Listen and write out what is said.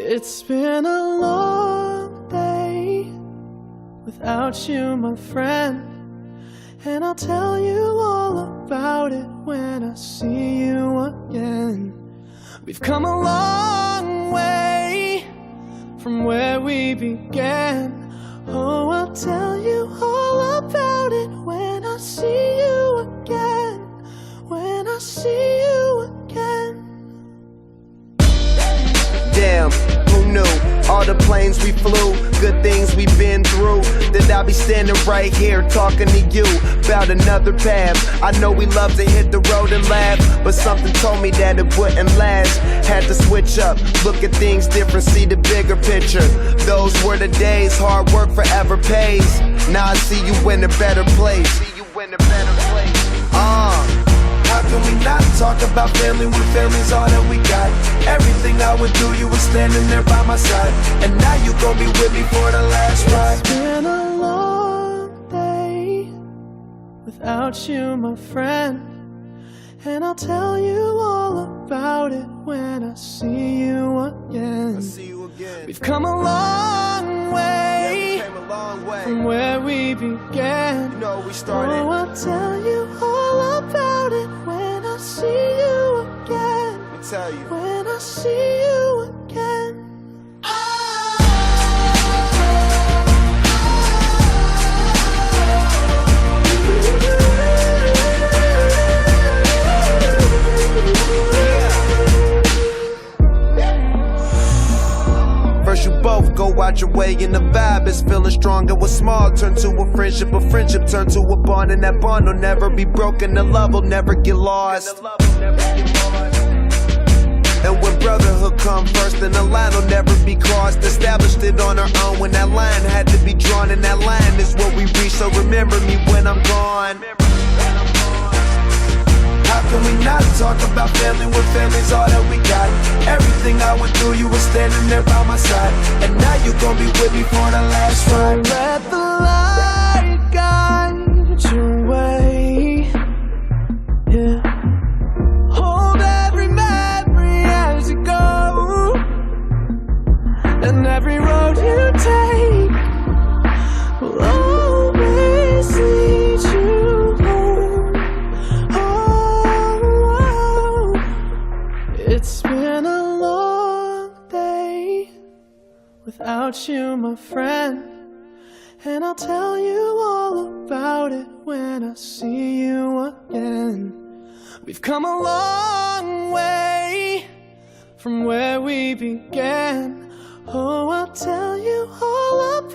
It's been a long day without you, my friend, and I'll tell you all about it when I see you again. We've come a long way from where we began. Oh, I'll tell you all about it when I see you again. When I see you again. Damn, who knew? All the planes we flew, good things we've been through, that I'll be standing right here talking to you about another path. I know we love to hit the road and laugh, but something told me that it wouldn't last. Had to switch up, look at things different, see the bigger picture. Those were the days, hard work forever pays. Now I see you in a better place. How can we not talk about family when family's all that we got? Everything I would do, you were standing there by my side, and now you gon' be with me for the last ride. It's been a long day without you, my friend, and I'll tell you all about it when I see you again. We've come a long way, from where we began. You know we started. Oh, I'll tell you all about it when I see you again. Let me tell you. When I see you again. First you both go out your way and the vibe is feeling strong. It was small, turned to a friendship turned to a bond, and that bond will never be broken. The love will never get lost. And when brotherhood come first, then the line will never be crossed. Established it on our own when that line had to be drawn, and that line is what we reach. So remember me when I'm gone. How can we not talk about family when family's all that we got? Everything I went through, you were standing there by my side, and now you gon' be with me for the last ride. Let the light guide your way. Yeah. Hold every memory as you go, and every road you take will always lead you home. Oh, it's been a long day without you, my friend, and I'll tell you all about it when I see you again. We've come a long way from where we began. Oh, I'll tell you all about